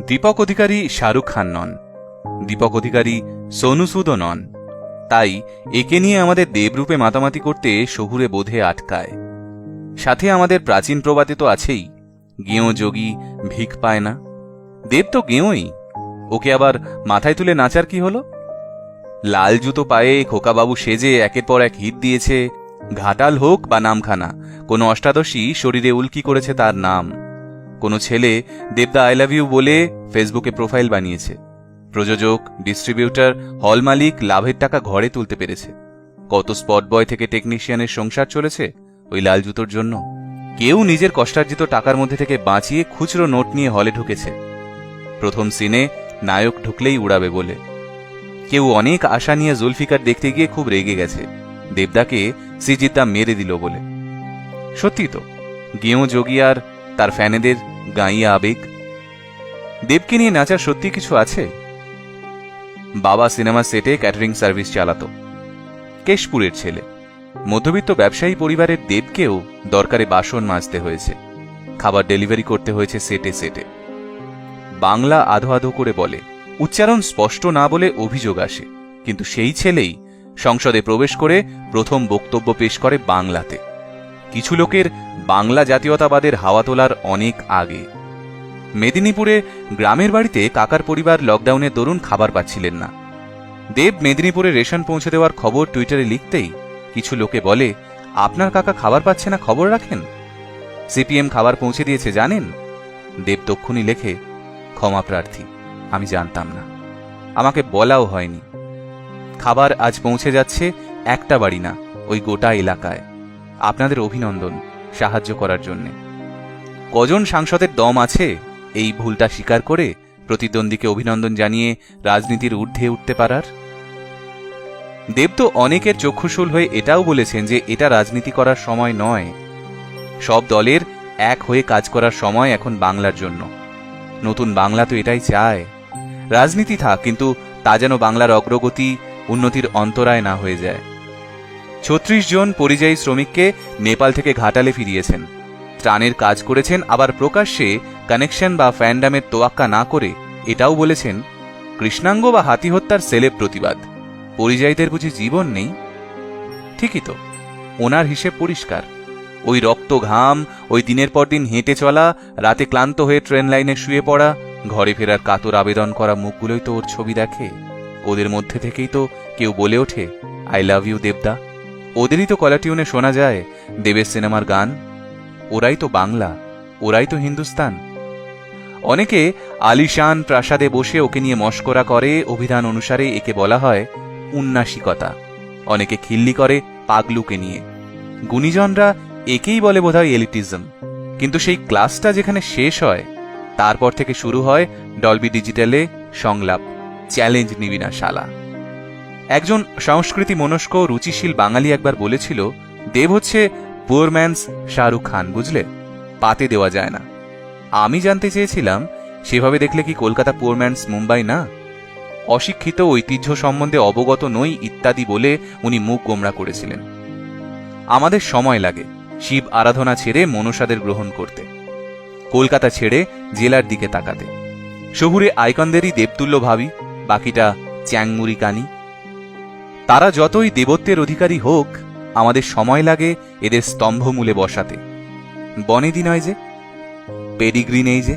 দীপক অধিকারী শাহরুখ খান নন, দীপক অধিকারী সোনু সুদও নন। তাই একে নিয়ে আমাদের দেবরূপে মাতামাতি করতে শহুরে বোধে আটকায়। সাথে আমাদের প্রাচীন প্রবাদে তো আছেই, গেঁয়ো যোগী ভিক পায় না। দেব তো গেঁয়োই, ওকে আবার মাথায় তুলে নাচার কি হলো? লাল জুতো পায়ে খোকাবাবু সেজে একের পর এক হিট দিয়েছে। ঘাটাল হোক বা নামখানা, কোনো অষ্টাদশী শরীরে উল্কি করেছে তার নাম। কোনো ছেলে দেবদা আই লাভ ইউ বলে ফেসবুকে প্রোফাইল বানিয়েছে। প্রযোজক, ডিস্ট্রিবিউটর, হল মালিক লাভের টাকা ঘরে তুলতে পেরেছে। কত স্পট বয় থেকে টেকনিশিয়ানের সংসার চলেছে ওই লাল জুতোর জন্য। কেউ নিজের কষ্টার্জিত টাকার মধ্যে থেকে বাঁচিয়ে খুচরো নোট নিয়ে হলে ঢুকেছে, প্রথম সিনে নায়ক ঢুকলেই উড়াবে বলে। কেউ অনেক আশা নিয়ে জুলফিকার দেখতে গিয়ে খুব রেগে গেছে দেবদাকে শ্রীজিদ্দা মেরে দিল বলে। সত্যি তো, গেঁয়ো যোগী আর তার ফ্যানেদের গাঁইয়া আবেগ। দেবকে নিয়ে নাচার সত্যি কিছু আছে। বাবা সিনেমা সেটে ক্যাটারিং সার্ভিস চালাতো, কেশপুরের ছেলে। মধ্যবিত্ত ব্যবসায়ী পরিবারের দেবকেও দরকারে বাসন মাজতে হয়েছে, খাবার ডেলিভারি করতে হয়েছে সেটে সেটে। বাংলা আধো আধো করে বলে, উচ্চারণ স্পষ্ট না বলে অভিযোগ আসে। কিন্তু সেই ছেলেই সংসদে প্রবেশ করে প্রথম বক্তব্য পেশ করে বাংলাতে। কিছু লোকের বাংলা জাতীয়তাবাদের হাওয়া তোলার অনেক আগে। মেদিনীপুরে গ্রামের বাড়িতে কাকার পরিবার লকডাউনের দরুন খাবার পাচ্ছিলেন না। দেব মেদিনীপুরে রেশন পৌঁছে দেওয়ার খবর টুইটারে লিখতেই কিছু লোকে বলে, আপনার কাকা খাবার পাচ্ছে না, খবর রাখেন। সিপিএম খাবার পৌঁছে দিয়েছে জানেন? দেব তক্ষুনি লেখে, ক্ষমা প্রার্থী, আমি জানতাম না, আমাকে বলাও হয়নি। খাবার আজ পৌঁছে যাচ্ছে একটা বাড়ি না, ওই গোটা এলাকায়। আপনাদের অভিনন্দন সাহায্য করার জন্য। কজন সাংসদের দম আছে এই ভুলটা স্বীকার করে প্রতিদ্বন্দ্বীকে অভিনন্দন জানিয়ে রাজনীতির ঊর্ধ্বে উঠতে পারার? দেব তো অনেকের চক্ষুশূল হয়ে এটাও বলেছেন যে এটা রাজনীতি করার সময় নয়, সব দলের এক হয়ে কাজ করার সময় এখন বাংলার জন্য। নতুন বাংলা তো এটাই চায়। রাজনীতি থাক, কিন্তু তা যেন বাংলার অগ্রগতি উন্নতির অন্তরায় না হয়ে যায়। ৩৬ জন পরিযায়ী শ্রমিককে নেপাল থেকে ঘাটালে ফিরিয়েছেন, ত্রাণের কাজ করেছেন, আবার প্রকাশ্যে কানেকশন বা ফ্যান্ডামের তোয়াক্কা না করে এটাও বলেছেন, কৃষ্ণাঙ্গ বা হাতি হত্যার সেলেব প্রতিবাদ, পরিযায়ীদের বুঝি জীবন নেই? ঠিকই তো, ওনার হিসেব পরিষ্কার। ওই রক্ত ঘাম, ওই দিনের পর দিন হেঁটে চলা, রাতে ক্লান্ত হয়ে ট্রেন লাইনে শুয়ে পড়া, ঘরে ফেরার কাতর আবেদন করা মুখগুলোই তো ওর ছবি দেখে। ওদের মধ্যে থেকেই তো কেউ বলে ওঠে, আই লাভ ইউ দেবদা। ওদেরই তো কলা টিউনে শোনা যায় দেবের সিনেমার গান। ওরাই তো বাংলা, ওরাই তো হিন্দুস্তান। অনেকে আলিশান প্রাসাদে বসে ওকে নিয়ে মশকরা করে, অভিধান অনুসারে একে বলা হয় উন্নাসিকতা। অনেকে খিল্লি করে পাগলুকে নিয়ে। গুণীজনরা একেই বলে বোধহয় এলিটিজম। কিন্তু সেই ক্লাসটা যেখানে শেষ হয়, তারপর থেকে শুরু হয় ডলবি ডিজিটালে সংলাপ, চ্যালেঞ্জ নিবি না শালা। একজন সংস্কৃতি মনস্ক রুচিশীল বাঙালি একবার বলেছিল, দেব হচ্ছে পুয়ার ম্যানস শাহরুখ খান, বুঝলে, পাতে দেওয়া যায় না। আমি জানতে চেয়েছিলাম, সেভাবে দেখলে কি কলকাতা পুয়ার ম্যানস মুম্বাই না? অশিক্ষিত, ঐতিহ্য সম্বন্ধে অবগত নই ইত্যাদি বলে উনি মুখ গোমড়া করেছিলেন। আমাদের সময় লাগে শিব আরাধনা ছেড়ে মনসাদের গ্রহণ করতে, কলকাতা ছেড়ে জেলার দিকে তাকাতে। শহুরে আইকনদেরই দেবতুল্য ভাবি, বাকিটা চ্যাংমুরি কানি। তারা যতই দেবত্বের অধিকারী হোক, আমাদের সময় লাগে এদের স্তম্ভমূলে বসাতে। বনেদি নয় যে, পেডিগ্রি নেই যে।